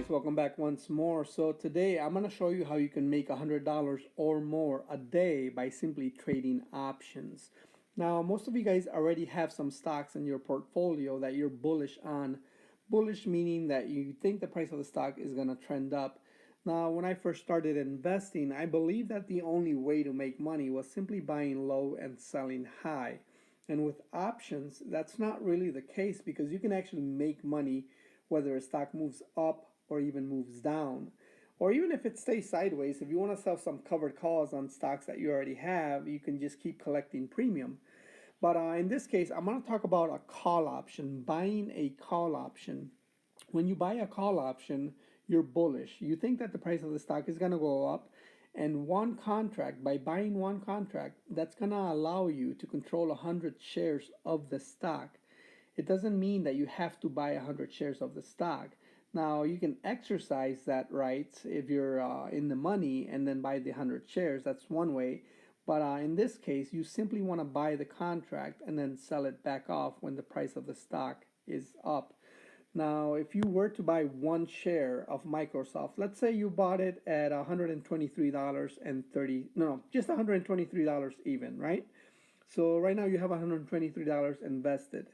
guys, welcome back once more. So today I'm going to show you how you can make $100 or more a day by simply trading options. Now most of you guys already have some stocks in your portfolio that you're bullish on. Bullish meaning that you think the price of the stock is going to trend up. Now when I first started investing, I believed that the only way to make money was simply buying low and selling high. And with options, that's not really the case because you can actually make money whether a stock moves up or even moves down. Or even if it stays sideways, if you want to sell some covered calls on stocks that you already have, you can just keep collecting premium. But in this case, I'm going to talk about a call option, buying a call option. When you buy a call option, you're bullish. You think that the price of the stock is going to go up, and one contract, by buying one contract, that's going to allow you to control 100 shares of the stock. It doesn't mean that you have to buy 100 shares of the stock. Now, you can exercise that right if you're in the money and then buy the 100 shares. That's one way. But in this case, you simply want to buy the contract and then sell it back off when the price of the stock is up. Now, if you were to buy one share of Microsoft, let's say you bought it at $123.30, no, just $123 even, right? So right now you have $123 invested.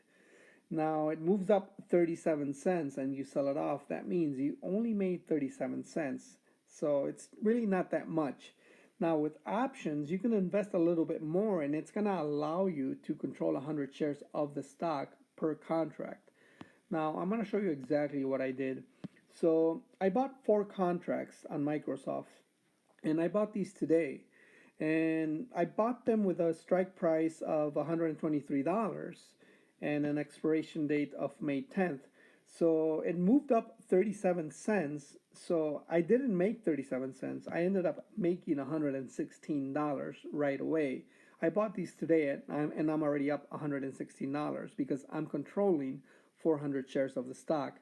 Now it moves up 37 cents and you sell it off. That means you only made 37 cents. So it's really not that much. Now with options, you can invest a little bit more and it's going to allow you to control 100 shares of the stock per contract. Now I'm going to show you exactly what I did. So I bought 4 contracts on Microsoft and I bought these today. And I bought them with a strike price of $123 and an expiration date of May 10th. So it moved up 37 cents. So I didn't make 37 cents. I ended up making $116 right away. I bought these today and I'm already up $116 because I'm controlling 400 shares of the stock.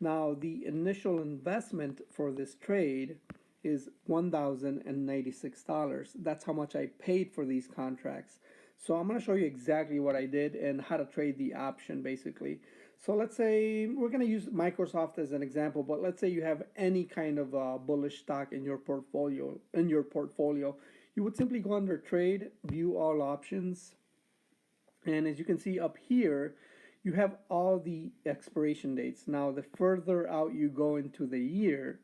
Now the initial investment for this trade is $1,096. That's how much I paid for these contracts. So I'm going to show you exactly what I did and how to trade the option basically. So let's say we're going to use Microsoft as an example, but let's say you have any kind of bullish stock in your portfolio. You would simply go under trade, view all options, and as you can see up here, you have all the expiration dates. Now the further out you go into the year,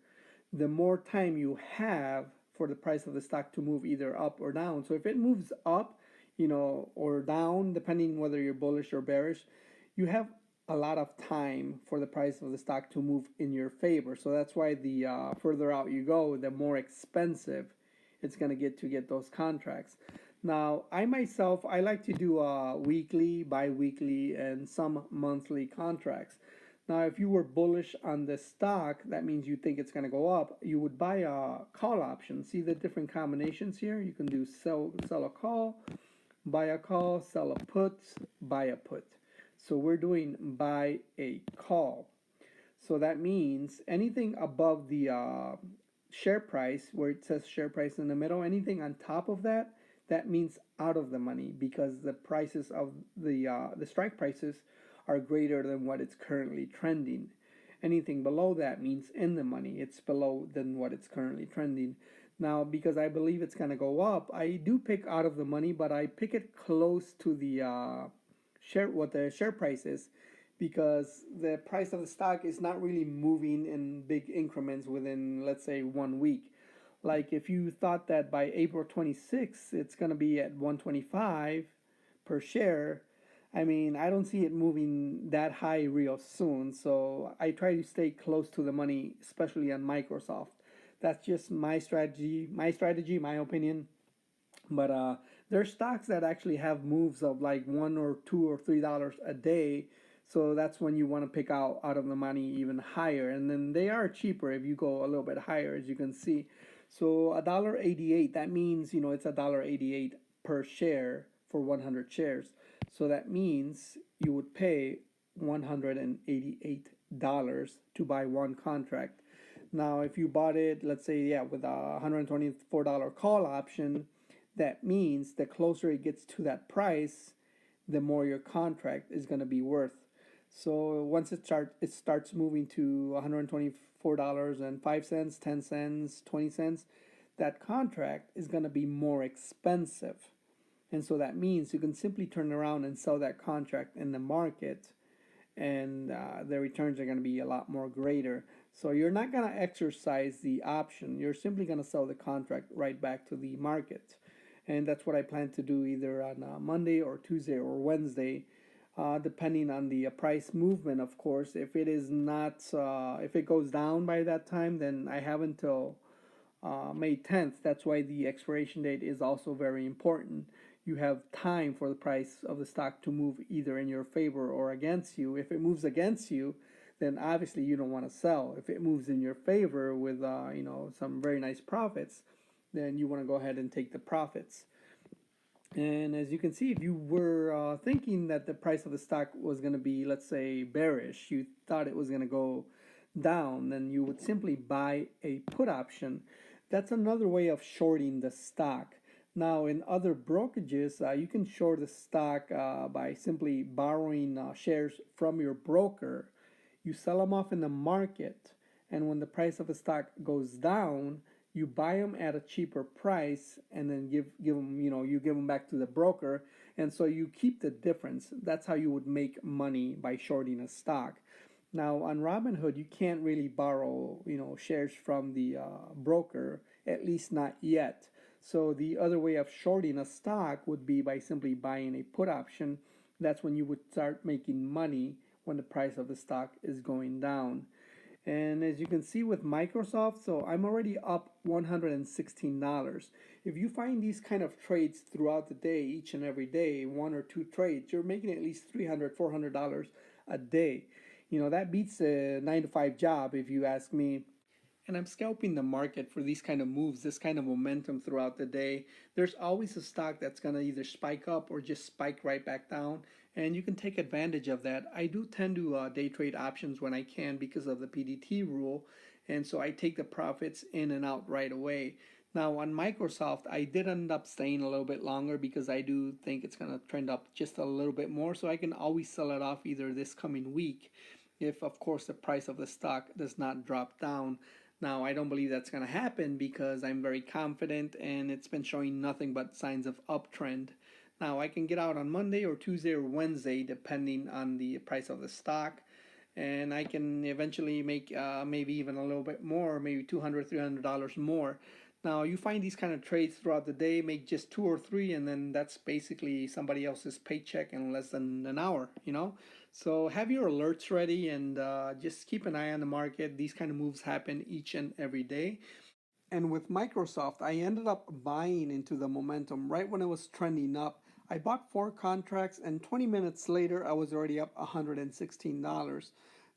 the more time you have for the price of the stock to move either up or down. So if it moves up, or down, depending whether you're bullish or bearish, you have a lot of time for the price of the stock to move in your favor. So that's why the further out you go, the more expensive it's going to get those contracts. Now, I myself, I like to do weekly, bi-weekly, and some monthly contracts. Now, if you were bullish on the stock, that means you think it's going to go up. You would buy a call option. See the different combinations here? You can do sell a call, buy a call, sell a put, buy a put. So we're doing buy a call. So that means anything above the share price, where it says share price in the middle, anything on top of that, that means out of the money because the prices of the strike prices are greater than what it's currently trending. Anything below that means in the money. It's below than what it's currently trending. Now, because I believe it's going to go up, I do pick out of the money, but I pick it close to the what the share price is, because the price of the stock is not really moving in big increments within, let's say, 1 week. Like if you thought that by April 26th it's going to be at 125 per share, I mean, I don't see it moving that high real soon. So I try to stay close to the money, especially on Microsoft. That's just my strategy, my opinion. But there's stocks that actually have moves of like $1 or $2 or $3 a day. So that's when you want to pick out of the money even higher. And then they are cheaper if you go a little bit higher, as you can see. So $1.88, that means, it's $1.88 per share for 100 shares. So that means you would pay $188 to buy one contract. Now, if you bought it, let's say, with a $124 call option, that means the closer it gets to that price, the more your contract is going to be worth. So once it starts moving to $124.05, 10 cents, 20 cents, that contract is going to be more expensive. And so that means you can simply turn around and sell that contract in the market, and the returns are going to be a lot more greater. So you're not going to exercise the option. You're simply going to sell the contract right back to the market. And that's what I plan to do either on Monday or Tuesday or Wednesday, depending on the price movement, of course. If it is not, if it goes down by that time, then I have until May 10th. That's why the expiration date is also very important. You have time for the price of the stock to move either in your favor or against you. If it moves against you, then obviously you don't want to sell. If it moves in your favor with some very nice profits, then you want to go ahead and take the profits. And as you can see, if you were thinking that the price of the stock was going to be, let's say, bearish, you thought it was going to go down, then you would simply buy a put option. That's another way of shorting the stock. Now, in other brokerages, you can short the stock by simply borrowing shares from your broker. You sell them off in the market, and when the price of a stock goes down, you buy them at a cheaper price, and then give them, you give them back to the broker, and so you keep the difference. That's how you would make money by shorting a stock. Now on Robinhood, you can't really borrow, shares from the broker, at least not yet. So the other way of shorting a stock would be by simply buying a put option. That's when you would start making money when the price of the stock is going down. And as you can see with Microsoft, so I'm already up $116. If you find these kind of trades throughout the day, each and every day, one or two trades, you're making at least $300, $400 a day. That beats a 9-to-5 job if you ask me. And I'm scalping the market for these kind of moves, this kind of momentum throughout the day. There's always a stock that's going to either spike up or just spike right back down, and you can take advantage of that. I do tend to day trade options when I can because of the PDT rule, and so I take the profits in and out right away. Now on Microsoft, I did end up staying a little bit longer because I do think it's going to trend up just a little bit more, so I can always sell it off either this coming week if, of course, the price of the stock does not drop down. Now, I don't believe that's going to happen because I'm very confident and it's been showing nothing but signs of uptrend. Now, I can get out on Monday or Tuesday or Wednesday depending on the price of the stock, and I can eventually make maybe even a little bit more, maybe $200, $300 more. Now, you find these kind of trades throughout the day, make just 2 or 3, and then that's basically somebody else's paycheck in less than an hour, So have your alerts ready and just keep an eye on the market. These kind of moves happen each and every day. And with Microsoft, I ended up buying into the momentum right when it was trending up. I bought 4 contracts, and 20 minutes later, I was already up $116.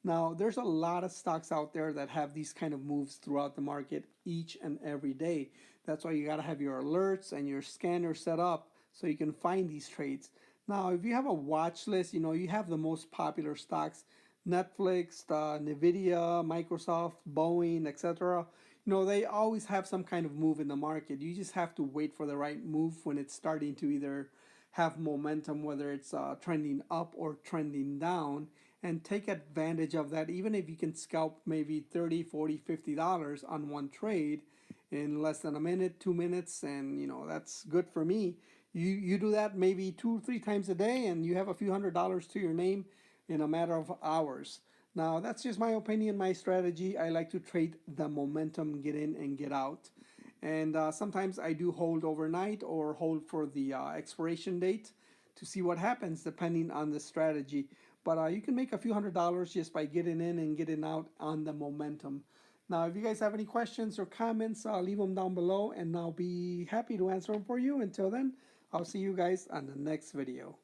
Now, there's a lot of stocks out there that have these kind of moves throughout the market each and every day. That's why you got to have your alerts and your scanner set up so you can find these trades. Now, if you have a watch list, you have the most popular stocks, Netflix, Nvidia, Microsoft, Boeing, etc. They always have some kind of move in the market. You just have to wait for the right move when it's starting to either have momentum, whether it's trending up or trending down, and take advantage of that. Even if you can scalp maybe $30, $40, $50 on one trade in less than a minute, 2 minutes, and that's good for me. You do that maybe 2 or 3 times a day, and you have a few $100s to your name in a matter of hours. Now, that's just my opinion, my strategy. I like to trade the momentum, get in and get out. And sometimes I do hold overnight or hold for the expiration date to see what happens depending on the strategy. But you can make a few $100s just by getting in and getting out on the momentum. Now, if you guys have any questions or comments, leave them down below and I'll be happy to answer them for you. Until then, I'll see you guys on the next video.